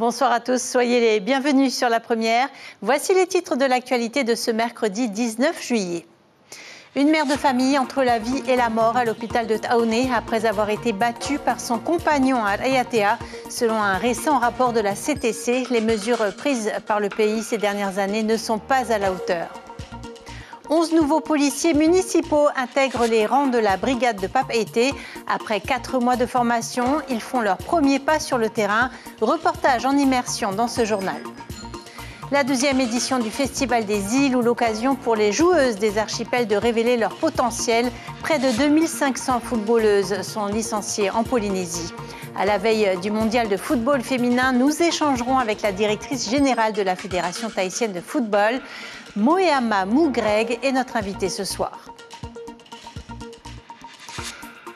Bonsoir à tous, soyez les bienvenus sur La Première. Voici les titres de l'actualité de ce mercredi 19 juillet. Une mère de famille entre la vie et la mort à l'hôpital de Taouneh après avoir été battue par son compagnon à Rayatea. Selon un récent rapport de la CTC, les mesures prises par le pays ces dernières années ne sont pas à la hauteur. 11 nouveaux policiers municipaux intègrent les rangs de la brigade de Papeete. Après 4 mois de formation, ils font leur premier pas sur le terrain. Reportage en immersion dans ce journal. La 2e édition du Festival des îles, ou l'occasion pour les joueuses des archipels de révéler leur potentiel. Près de 2500 footballeuses sont licenciées en Polynésie. À la veille du mondial de football féminin, nous échangerons avec la directrice générale de la Fédération tahitienne de football. Moeama Mougreg est notre invitée ce soir.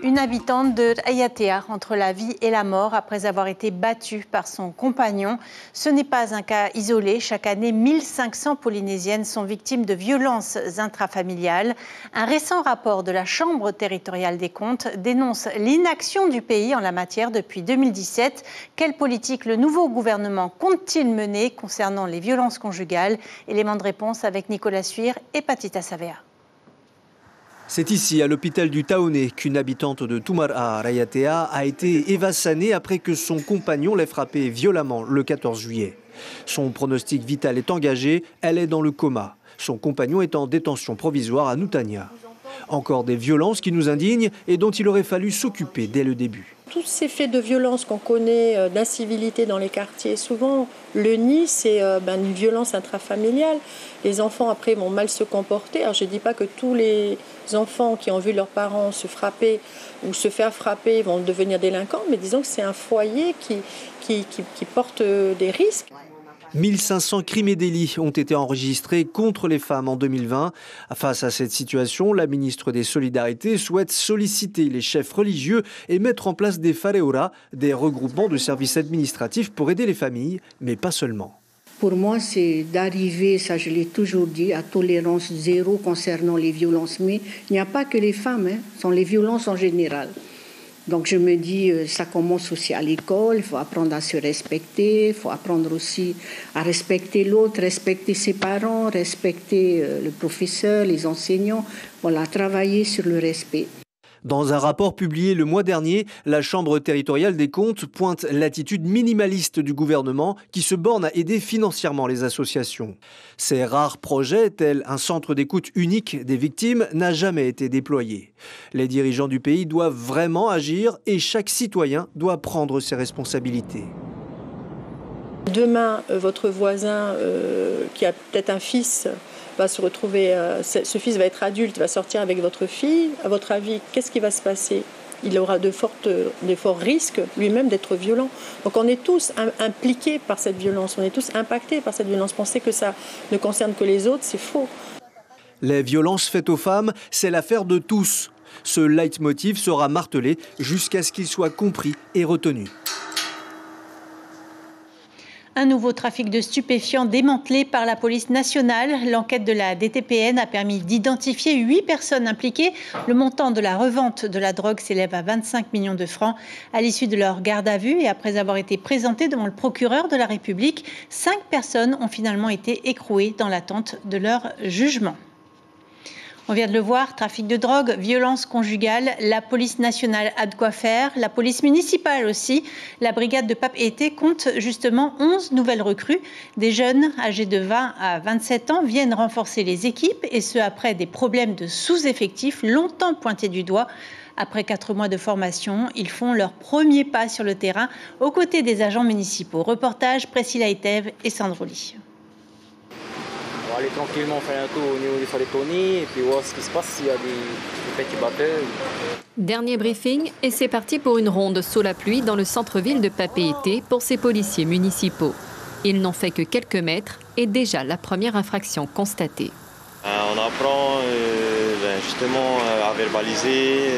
Une habitante de Rayatea entre la vie et la mort après avoir été battue par son compagnon. Ce n'est pas un cas isolé. Chaque année, 1500 Polynésiennes sont victimes de violences intrafamiliales. Un récent rapport de la Chambre territoriale des comptes dénonce l'inaction du pays en la matière depuis 2017. Quelle politique le nouveau gouvernement compte-t-il mener concernant les violences conjugales? Élément de réponse avec Nicolas Suire et Patita Savea. C'est ici, à l'hôpital du Taouneh, qu'une habitante de Tumara, Rayatea, a été évassanée après que son compagnon l'ait frappée violemment le 14 juillet. Son pronostic vital est engagé, elle est dans le coma. Son compagnon est en détention provisoire à Nutania. Encore des violences qui nous indignent et dont il aurait fallu s'occuper dès le début. Tous ces faits de violence qu'on connaît, d'incivilité dans les quartiers, souvent le nid, c'est une violence intrafamiliale. Les enfants après vont mal se comporter. Alors je ne dis pas que tous les enfants qui ont vu leurs parents se frapper ou se faire frapper vont devenir délinquants, mais disons que c'est un foyer qui porte des risques. 1500 crimes et délits ont été enregistrés contre les femmes en 2020. Face à cette situation, la ministre des Solidarités souhaite solliciter les chefs religieux et mettre en place des whareura, des regroupements de services administratifs pour aider les familles, mais pas seulement. Pour moi, c'est d'arriver, ça je l'ai toujours dit, à tolérance zéro concernant les violences. Mais il n'y a pas que les femmes, ce sont les violences en général. Donc je me dis, ça commence aussi à l'école, il faut apprendre à se respecter, il faut apprendre aussi à respecter l'autre, respecter ses parents, respecter le professeur, les enseignants, voilà, travailler sur le respect. Dans un rapport publié le mois dernier, la Chambre territoriale des comptes pointe l'attitude minimaliste du gouvernement qui se borne à aider financièrement les associations. Ces rares projets, tels un centre d'écoute unique des victimes, n'a jamais été déployé. Les dirigeants du pays doivent vraiment agir et chaque citoyen doit prendre ses responsabilités. Demain, votre voisin qui a peut-être un fils va se retrouver, ce fils va être adulte, va sortir avec votre fille. À votre avis, qu'est-ce qui va se passer? Il aura de forts risques lui-même d'être violent. Donc on est tous impliqués par cette violence, on est tous impactés par cette violence. Penser que ça ne concerne que les autres, c'est faux. Les violences faites aux femmes, c'est l'affaire de tous. Ce leitmotiv sera martelé jusqu'à ce qu'il soit compris et retenu. Un nouveau trafic de stupéfiants démantelé par la police nationale. L'enquête de la DTPN a permis d'identifier 8 personnes impliquées. Le montant de la revente de la drogue s'élève à 25 millions de francs. À l'issue de leur garde à vue et après avoir été présentées devant le procureur de la République, 5 personnes ont finalement été écrouées dans l'attente de leur jugement. On vient de le voir, trafic de drogue, violence conjugale, la police nationale a de quoi faire, la police municipale aussi. La brigade de Papeete compte justement 11 nouvelles recrues. Des jeunes âgés de 20 à 27 ans viennent renforcer les équipes et ce après des problèmes de sous-effectifs longtemps pointés du doigt. Après 4 mois de formation, ils font leur premier pas sur le terrain aux côtés des agents municipaux. Reportage Priscilla Itev et Sandroli. On va aller tranquillement faire un tour au niveau du Faletoni et puis voir ce qui se passe s'il y a des petits batteurs. Dernier briefing et c'est parti pour une ronde sous la pluie dans le centre-ville de Papeete pour ces policiers municipaux. Ils n'ont fait que quelques mètres et déjà la première infraction constatée. On apprend justement à verbaliser,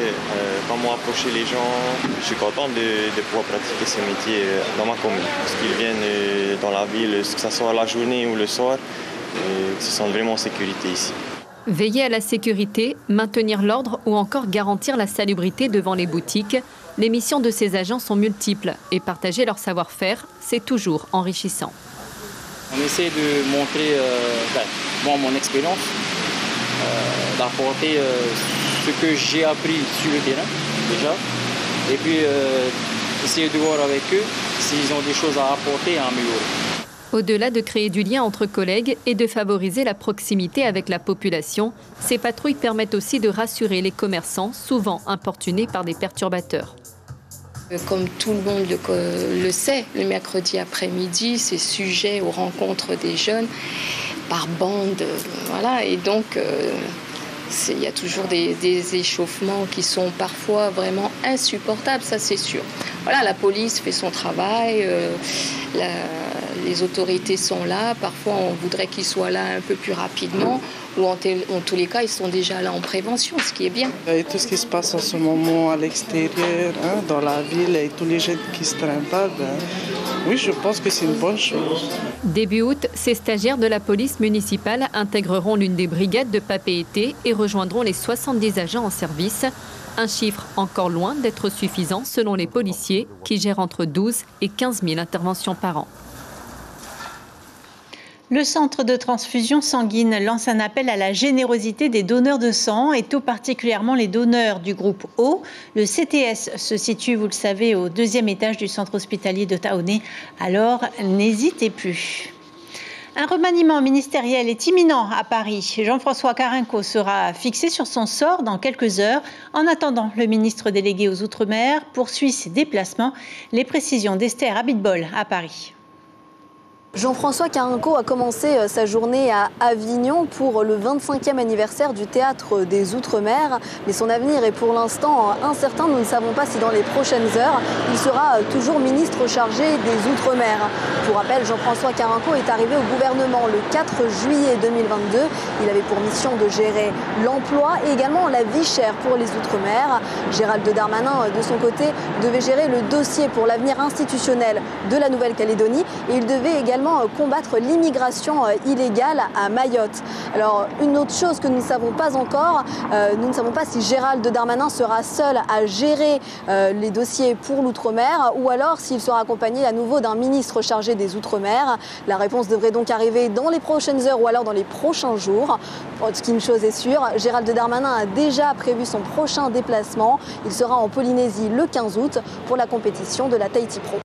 comment approcher les gens. Je suis content de pouvoir pratiquer ce métier dans ma commune. Parce qu'ils viennent dans la ville, que ce soit la journée ou le soir, ils se sentent vraiment en sécurité ici. Veiller à la sécurité, maintenir l'ordre ou encore garantir la salubrité devant les boutiques, les missions de ces agents sont multiples et partager leur savoir-faire, c'est toujours enrichissant. On essaie de montrer mon expérience, d'apporter ce que j'ai appris sur le terrain déjà, et puis essayer de voir avec eux s'ils ont des choses à apporter et à améliorer. Au-delà de créer du lien entre collègues et de favoriser la proximité avec la population, ces patrouilles permettent aussi de rassurer les commerçants, souvent importunés par des perturbateurs. Comme tout le monde le sait, le mercredi après-midi, c'est sujet aux rencontres des jeunes par bande. Voilà, et donc il y a toujours des échauffements qui sont parfois vraiment insupportables, ça c'est sûr. Voilà, la police fait son travail, les autorités sont là. Parfois, on voudrait qu'ils soient là un peu plus rapidement. Ou en tous les cas, ils sont déjà là en prévention, ce qui est bien. Et tout ce qui se passe en ce moment à l'extérieur, dans la ville, et tous les jeunes qui se trimballent, oui, je pense que c'est une bonne chose. Début août, ces stagiaires de la police municipale intégreront l'une des brigades de Papeete et rejoindront les 70 agents en service. Un chiffre encore loin d'être suffisant selon les policiers qui gèrent entre 12 et 15 000 interventions par an. Le centre de transfusion sanguine lance un appel à la générosité des donneurs de sang et tout particulièrement les donneurs du groupe O. Le CTS se situe, vous le savez, au 2e étage du centre hospitalier de Taoné. Alors, n'hésitez plus. Un remaniement ministériel est imminent à Paris. Jean-François Carenco sera fixé sur son sort dans quelques heures. En attendant, le ministre délégué aux Outre-mer poursuit ses déplacements. Les précisions d'Esther Abitbol à Paris. Jean-François Carenco a commencé sa journée à Avignon pour le 25e anniversaire du Théâtre des Outre-mer. Mais son avenir est pour l'instant incertain. Nous ne savons pas si dans les prochaines heures, il sera toujours ministre chargé des Outre-mer. Pour rappel, Jean-François Carenco est arrivé au gouvernement le 4 juillet 2022. Il avait pour mission de gérer l'emploi et également la vie chère pour les Outre-mer. Gérald Darmanin, de son côté, devait gérer le dossier pour l'avenir institutionnel de la Nouvelle-Calédonie et il devait également combattre l'immigration illégale à Mayotte. Alors, une autre chose que nous ne savons pas encore, nous ne savons pas si Gérald Darmanin sera seul à gérer les dossiers pour l'Outre-mer ou alors s'il sera accompagné à nouveau d'un ministre chargé des Outre-mer. La réponse devrait donc arriver dans les prochaines heures ou alors dans les prochains jours. Ce qu'une chose est sûre, Gérald Darmanin a déjà prévu son prochain déplacement. Il sera en Polynésie le 15 août pour la compétition de la Tahiti Pro.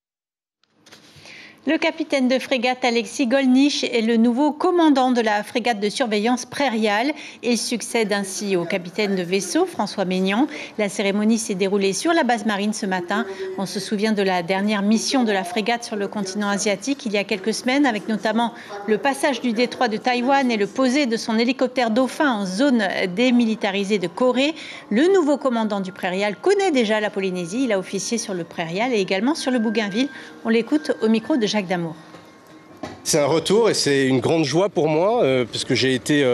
Le capitaine de frégate Alexis Golnisch est le nouveau commandant de la frégate de surveillance prairiale. Il succède ainsi au capitaine de vaisseau François Maignan. La cérémonie s'est déroulée sur la base marine ce matin. On se souvient de la dernière mission de la frégate sur le continent asiatique il y a quelques semaines, avec notamment le passage du détroit de Taïwan et le posé de son hélicoptère Dauphin en zone démilitarisée de Corée. Le nouveau commandant du prairial connaît déjà la Polynésie. Il a officié sur le prairial et également sur le Bougainville. On l'écoute au micro de Jacques Damour. C'est un retour et c'est une grande joie pour moi puisque j'ai été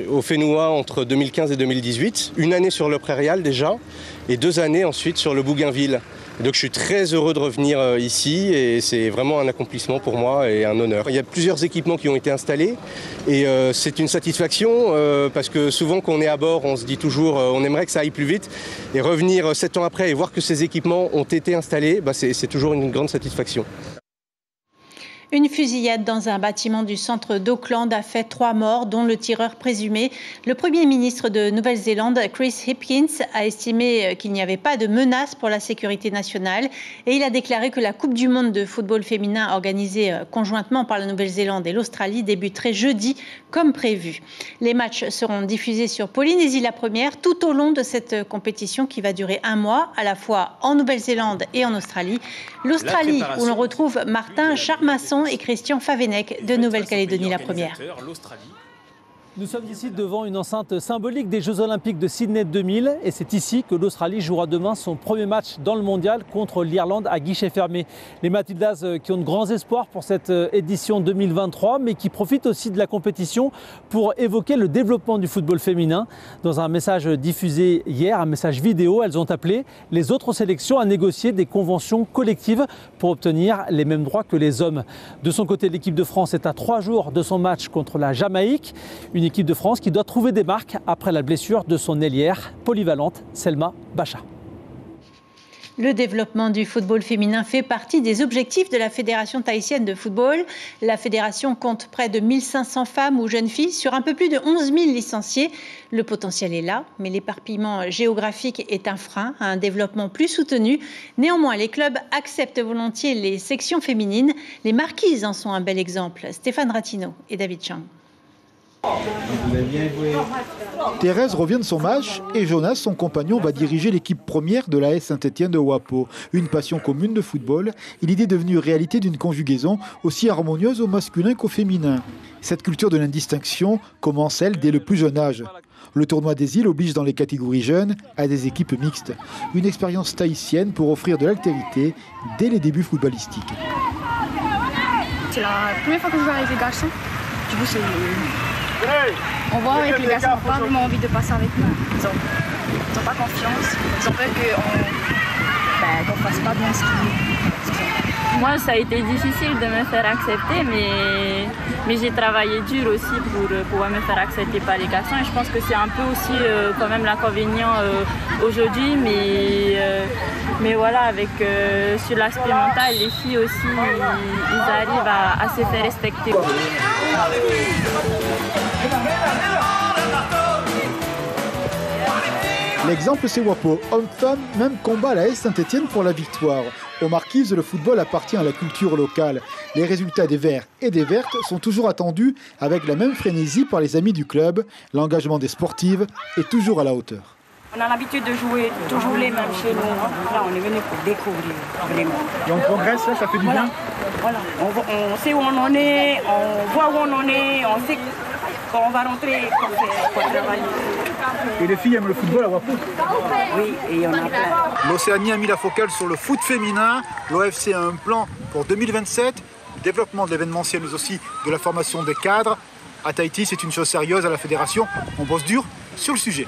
au Fénois entre 2015 et 2018, une année sur le prairial déjà et 2 années ensuite sur le Bougainville. Et donc je suis très heureux de revenir ici et c'est vraiment un accomplissement pour moi et un honneur. Il y a plusieurs équipements qui ont été installés et c'est une satisfaction parce que souvent quand on est à bord, on se dit toujours on aimerait que ça aille plus vite et revenir 7 ans après et voir que ces équipements ont été installés, c'est toujours une grande satisfaction. Une fusillade dans un bâtiment du centre d'Auckland a fait 3 morts, dont le tireur présumé. Le Premier ministre de Nouvelle-Zélande, Chris Hipkins, a estimé qu'il n'y avait pas de menace pour la sécurité nationale et il a déclaré que la Coupe du monde de football féminin organisée conjointement par la Nouvelle-Zélande et l'Australie débuterait jeudi comme prévu. Les matchs seront diffusés sur Polynésie la première tout au long de cette compétition qui va durer 1 mois, à la fois en Nouvelle-Zélande et en Australie. L'Australie, où l'on retrouve Martin Charmasson et Christian Favenec de Nouvelle-Calédonie la première. Nous sommes ici devant une enceinte symbolique des Jeux Olympiques de Sydney 2000 et c'est ici que l'Australie jouera demain son premier match dans le mondial contre l'Irlande à guichet fermé. Les Matildas qui ont de grands espoirs pour cette édition 2023 mais qui profitent aussi de la compétition pour évoquer le développement du football féminin. Dans un message diffusé hier, un message vidéo, elles ont appelé les autres sélections à négocier des conventions collectives pour obtenir les mêmes droits que les hommes. De son côté, l'équipe de France est à 3 jours de son match contre la Jamaïque. Une équipe de France qui doit trouver des marques après la blessure de son ailière polyvalente Selma Bacha. Le développement du football féminin fait partie des objectifs de la Fédération tahitienne de football. La fédération compte près de 1500 femmes ou jeunes filles sur un peu plus de 11 000 licenciés. Le potentiel est là, mais l'éparpillement géographique est un frein à un développement plus soutenu. Néanmoins, les clubs acceptent volontiers les sections féminines. Les Marquises en sont un bel exemple. Stéphane Ratino et David Chang. Thérèse revient de son match et Jonas, son compagnon, va diriger l'équipe première de l'AS Saint-Étienne de Wapo. Une passion commune de football et l'idée devenue réalité d'une conjugaison aussi harmonieuse au masculin qu'au féminin. Cette culture de l'indistinction commence, elle, dès le plus jeune âge. Le tournoi des îles oblige dans les catégories jeunes à des équipes mixtes. Une expérience tahitienne pour offrir de l'altérité dès les débuts footballistiques. C'est la première fois que je joue avec les garçons. Du coup, on voit avec les garçons, on n'a pas vraiment envie de passer avec nous. Ils n'ont pas confiance. Ils ont peur qu'on ne fasse pas bien ce qu'ils font. Moi, ça a été difficile de me faire accepter, mais j'ai travaillé dur aussi pour pouvoir me faire accepter par les garçons. Et je pense que c'est un peu aussi quand même l'inconvénient aujourd'hui, mais voilà, avec sur l'aspect mental, les filles aussi, ils arrivent à se faire respecter. L'exemple, c'est Wapo. Homme-femme, même combat à la AS Saint-Étienne pour la victoire. Aux Marquises, le football appartient à la culture locale. Les résultats des Verts et des Vertes sont toujours attendus avec la même frénésie par les amis du club. L'engagement des sportives est toujours à la hauteur. On a l'habitude de jouer toujours les mêmes chez nous. Là, on est venu pour découvrir vraiment. Et on progresse, là, ça fait du bien. Voilà, on sait où on en est, on voit où on en est, on sait quand on va rentrer, quand on travaille. Et les filles aiment le football à Wapo? Oui, et il y en a plein. L'Océanie a mis la focale sur le foot féminin. L'OFC a un plan pour 2027. Développement de l'événementiel, mais aussi de la formation des cadres. À Tahiti, c'est une chose sérieuse. À la fédération, on bosse dur sur le sujet.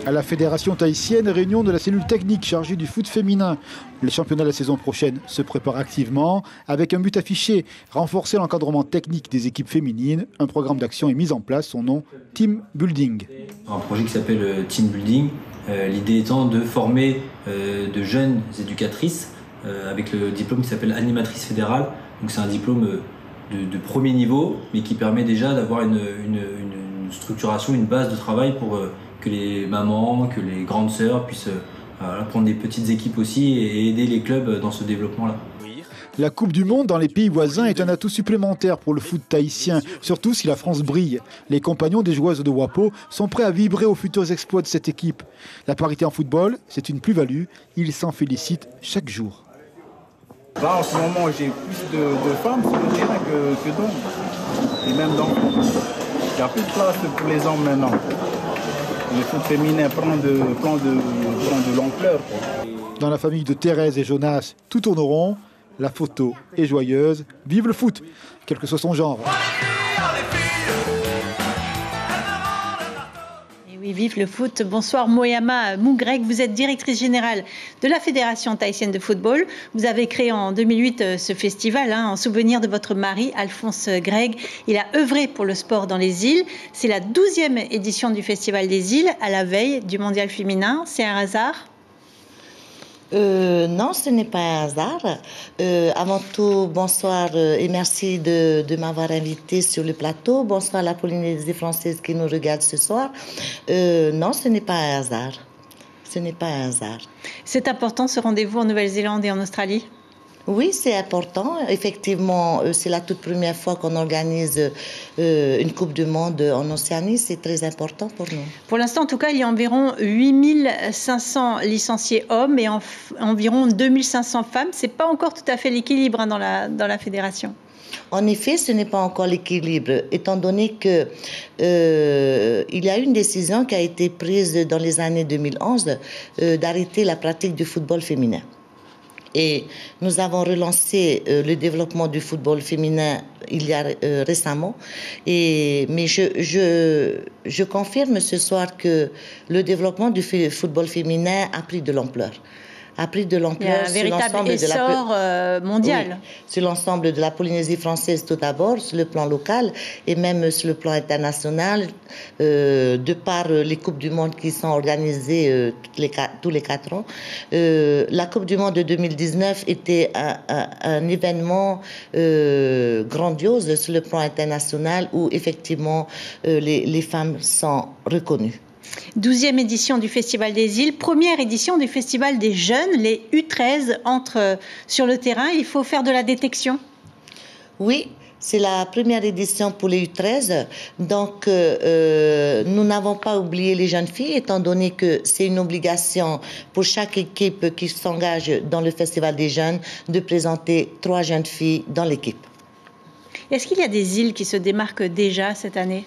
À la fédération tahitienne, réunion de la cellule technique chargée du foot féminin. Les championnats de la saison prochaine se préparent activement avec un but affiché, renforcer l'encadrement technique des équipes féminines. Un programme d'action est mis en place, son nom, Team Building. Un projet qui s'appelle Team Building, l'idée étant de former de jeunes éducatrices avec le diplôme qui s'appelle animatrice fédérale. Donc c'est un diplôme de premier niveau, mais qui permet déjà d'avoir une structuration, une base de travail pour que les mamans, que les grandes sœurs puissent prendre des petites équipes aussi et aider les clubs dans ce développement-là. La Coupe du Monde dans les pays voisins est un atout supplémentaire pour le foot tahitien, surtout si la France brille. Les compagnons des joueuses de Wapo sont prêts à vibrer aux futurs exploits de cette équipe. La parité en football, c'est une plus-value. Ils s'en félicitent chaque jour. Là, en ce moment, j'ai plus de femmes sur le terrain que d'hommes, et même d'enfants. Il n'y a plus de place pour les hommes maintenant. Le foot féminin prend de l'ampleur. Dans la famille de Thérèse et Jonas, tout tourne rond. La photo est joyeuse. Vive le foot, quel que soit son genre. Et oui, vive le foot. Bonsoir Moyama Mougreg, vous êtes directrice générale de la Fédération tahitienne de football. Vous avez créé en 2008 ce festival en souvenir de votre mari, Alphonse Greg. Il a œuvré pour le sport dans les îles. C'est la 12e édition du Festival des îles, à la veille du mondial féminin. C'est un hasard ? Non, ce n'est pas un hasard. Avant tout, bonsoir et merci de m'avoir invité sur le plateau. Bonsoir à la Polynésie française qui nous regarde ce soir. Non, ce n'est pas un hasard. Ce n'est pas un hasard. C'est important ce rendez-vous en Nouvelle-Zélande et en Australie ? Oui, c'est important. Effectivement, c'est la toute première fois qu'on organise une Coupe du Monde en Océanie. C'est très important pour nous. Pour l'instant, en tout cas, il y a environ 8500 licenciés hommes et environ 2500 femmes. Ce n'est pas encore tout à fait l'équilibre dans la fédération. En effet, ce n'est pas encore l'équilibre, étant donné qu'il y a une décision qui a été prise dans les années 2011 d'arrêter la pratique du football féminin. Et nous avons relancé le développement du football féminin il y a récemment. Mais je confirme ce soir que le développement du football féminin a pris de l'ampleur. a pris de l'ampleur sur l'ensemble mondial. Oui, sur l'ensemble de la Polynésie française tout d'abord, sur le plan local et même sur le plan international, de par les Coupes du Monde qui sont organisées tous les 4 ans. La Coupe du Monde de 2019 était un événement grandiose sur le plan international où effectivement les femmes sont reconnues. 12e édition du Festival des îles, première édition du Festival des jeunes. Les U13 entrent sur le terrain. Il faut faire de la détection. Oui, c'est la première édition pour les U13. Donc, nous n'avons pas oublié les jeunes filles, étant donné que c'est une obligation pour chaque équipe qui s'engage dans le Festival des jeunes de présenter 3 jeunes filles dans l'équipe. Est-ce qu'il y a des îles qui se démarquent déjà cette année ?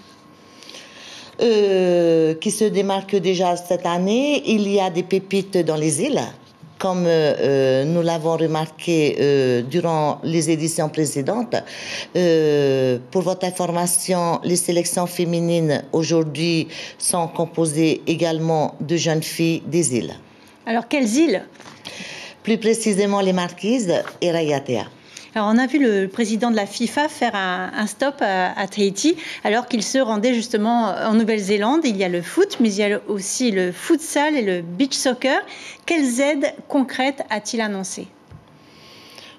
Qui se démarquent déjà cette année. Il y a des pépites dans les îles, comme nous l'avons remarqué durant les éditions précédentes. Pour votre information, les sélections féminines aujourd'hui sont composées également de jeunes filles des îles. Alors, quelles îles ? Plus précisément les Marquises et Raiatea. Alors, on a vu le président de la FIFA faire un stop à Tahiti alors qu'il se rendait justement en Nouvelle-Zélande. Il y a le foot, mais il y a aussi le futsal et le beach soccer. Quelles aides concrètes a-t-il annoncées ?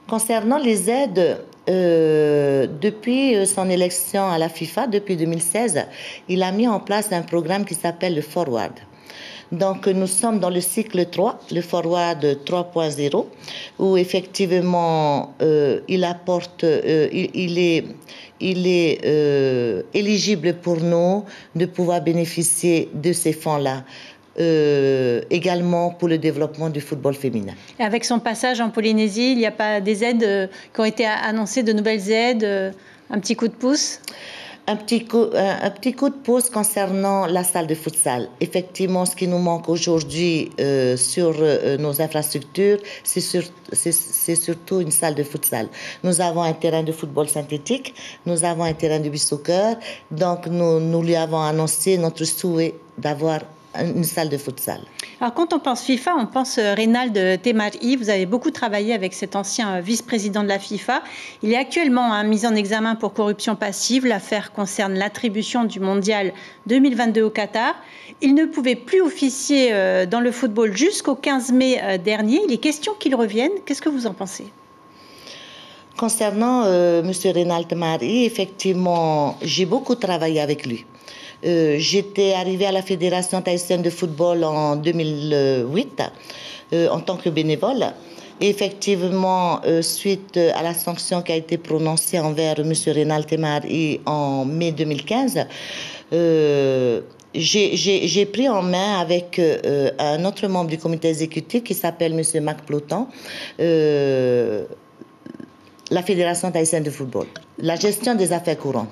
Concernant les aides, depuis son élection à la FIFA, depuis 2016, il a mis en place un programme qui s'appelle le Forward. Donc, nous sommes dans le cycle 3, le Forward 3.0, où effectivement, il apporte, il est éligible pour nous de pouvoir bénéficier de ces fonds-là. Également pour le développement du football féminin. Et avec son passage en Polynésie, il n'y a pas des aides qui ont été annoncées, de nouvelles aides, un petit coup de pouce ? Un petit coup de pouce concernant la salle de futsal. Effectivement, ce qui nous manque aujourd'hui sur nos infrastructures, c'est surtout une salle de futsal. Nous avons un terrain de football synthétique, nous avons un terrain de beach soccer, donc nous lui avons annoncé notre souhait d'avoir une salle de futsal. Alors, quand on pense FIFA, on pense Reynald Temari. Vous avez beaucoup travaillé avec cet ancien vice-président de la FIFA. Il est actuellement mis en examen pour corruption passive. L'affaire concerne l'attribution du mondial 2022 au Qatar. Il ne pouvait plus officier dans le football jusqu'au 15 mai dernier. Il est question qu'il revienne. Qu'est-ce que vous en pensez ? Concernant M. Reynald Temari, effectivement, j'ai beaucoup travaillé avec lui. J'étais arrivée à la Fédération tahitienne de football en 2008 en tant que bénévole. Et effectivement, suite à la sanction qui a été prononcée envers M. Reynald Temari en mai 2015, j'ai pris en main avec un autre membre du comité exécutif qui s'appelle M. Mac Plotan, la Fédération tahitienne de football, la gestion des affaires courantes.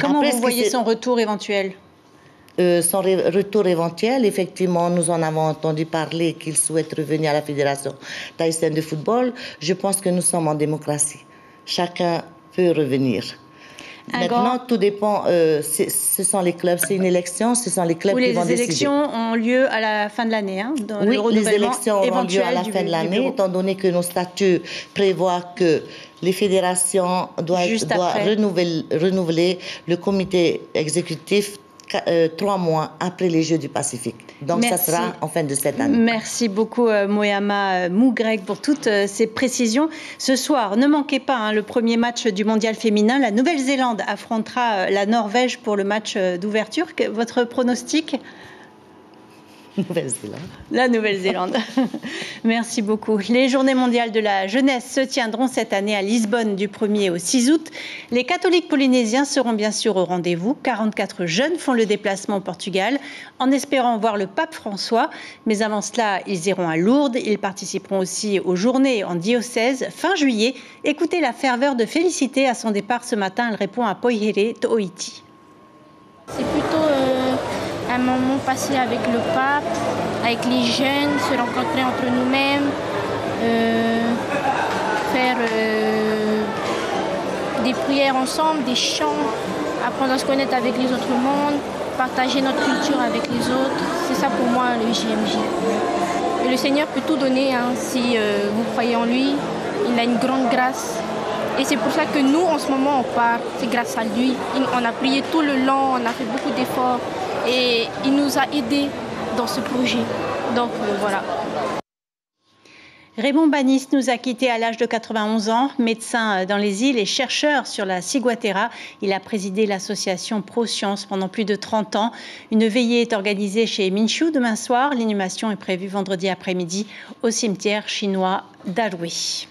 Comment vous voyez son retour éventuel ? Son retour éventuel, effectivement, nous en avons entendu parler qu'il souhaite revenir à la Fédération tahitienne de football. Je pense que nous sommes en démocratie. Chacun peut revenir. Maintenant, tout dépend. Ce sont les clubs, c'est une élection, ce sont les clubs qui vont décider. Les élections ont lieu à la fin de l'année. Hein, oui, les élections auront lieu à la fin de l'année, étant donné que nos statuts prévoient que les fédérations doivent renouveler le comité exécutif 3 mois après les Jeux du Pacifique. Donc, ça sera en fin de cette année. Merci beaucoup, Moyama Mougreg, pour toutes ces précisions. Ce soir, ne manquez pas le premier match du mondial féminin. La Nouvelle-Zélande affrontera la Norvège pour le match d'ouverture. Votre pronostic ? Nouvelle-Zélande. La Nouvelle-Zélande. Merci beaucoup. Les Journées mondiales de la jeunesse se tiendront cette année à Lisbonne du 1er au 6 août. Les catholiques polynésiens seront bien sûr au rendez-vous. 44 jeunes font le déplacement au Portugal en espérant voir le pape François. Mais avant cela, ils iront à Lourdes. Ils participeront aussi aux journées en diocèse fin juillet. Écoutez la ferveur de Félicité à son départ ce matin. Elle répond à Poihere To'oiti. C'est plutôt un moment passé avec le pape, avec les jeunes, se rencontrer entre nous-mêmes, faire des prières ensemble, des chants, apprendre à se connaître avec les autres mondes, partager notre culture avec les autres. C'est ça pour moi le JMJ. Et le Seigneur peut tout donner hein, si vous croyez en lui. Il a une grande grâce. Et c'est pour ça que nous, en ce moment, on part. C'est grâce à lui. On a prié tout le long, on a fait beaucoup d'efforts. Et il nous a aidés dans ce projet. Donc voilà. Raymond Banis nous a quittés à l'âge de 91 ans, médecin dans les îles et chercheur sur la ciguatera. Il a présidé l'association ProScience pendant plus de 30 ans. Une veillée est organisée chez Minshu demain soir. L'inhumation est prévue vendredi après-midi au cimetière chinois d'Arui.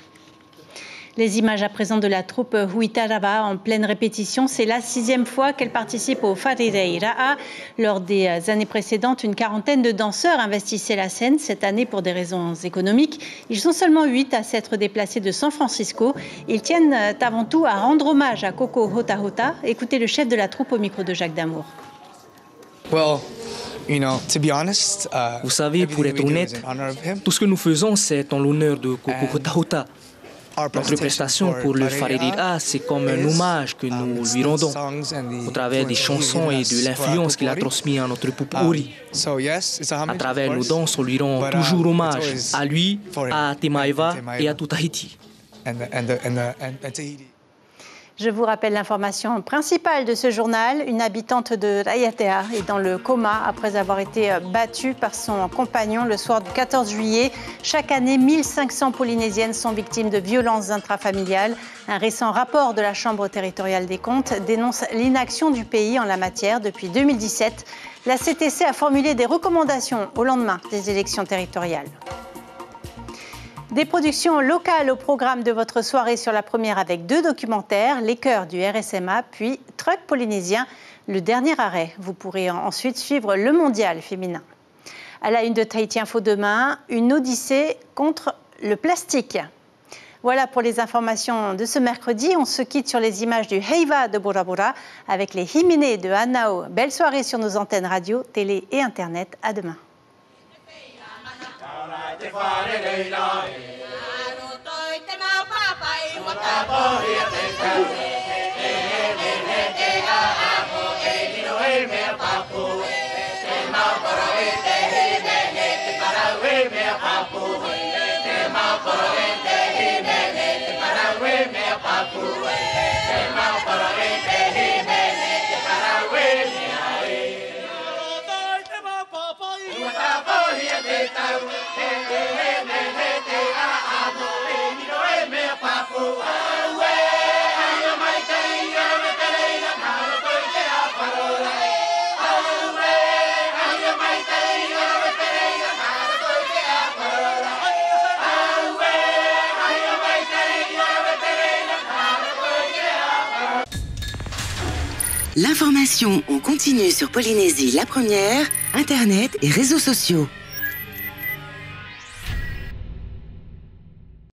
Les images à présent de la troupe Huitaraba en pleine répétition. C'est la 6e fois qu'elle participe au Wharereira'a. Lors des années précédentes, une quarantaine de danseurs investissaient la scène. Cette année, pour des raisons économiques, ils sont seulement 8 à s'être déplacés de San Francisco. Ils tiennent avant tout à rendre hommage à Coco Hota Hota. Écoutez le chef de la troupe au micro de Jacques Damour. Vous savez, pour être honnête, tout ce que nous faisons, c'est en l'honneur de Coco Hota Hota. Notre prestation pour le Wharereira'a, c'est comme un hommage que nous lui rendons au travers des chansons et de l'influence qu'il a transmis à notre Pupuri. À travers nos danses, on lui rend toujours hommage à lui, à Temaiva et à tout Tahiti. Je vous rappelle l'information principale de ce journal. Une habitante de Raiatea est dans le coma après avoir été battue par son compagnon le soir du 14 juillet. Chaque année, 1500 Polynésiennes sont victimes de violences intrafamiliales. Un récent rapport de la Chambre territoriale des comptes dénonce l'inaction du pays en la matière depuis 2017. La CTC a formulé des recommandations au lendemain des élections territoriales. Des productions locales au programme de votre soirée sur la première avec 2 documentaires, Les Chœurs du RSMA, puis Truck polynésien, le dernier arrêt. Vous pourrez ensuite suivre le mondial féminin. À la une de Tahiti Info demain, une odyssée contre le plastique. Voilà pour les informations de ce mercredi. On se quitte sur les images du Heiva de Bora Bora avec les Himine de Hanao. Belle soirée sur nos antennes radio, télé et internet. À demain. Te whare reira e aro toi te mau papai mo ta pohi te tau e te a apo e nino e mea papu te mau poro e te hime te parau e mea papu te mau poro e te hime te parau e mea papu te mau poro e te hime te parau e mea e aro toi te mau papai mo ta pohi te tau L'information en continu sur Polynésie la première, Internet et réseaux sociaux.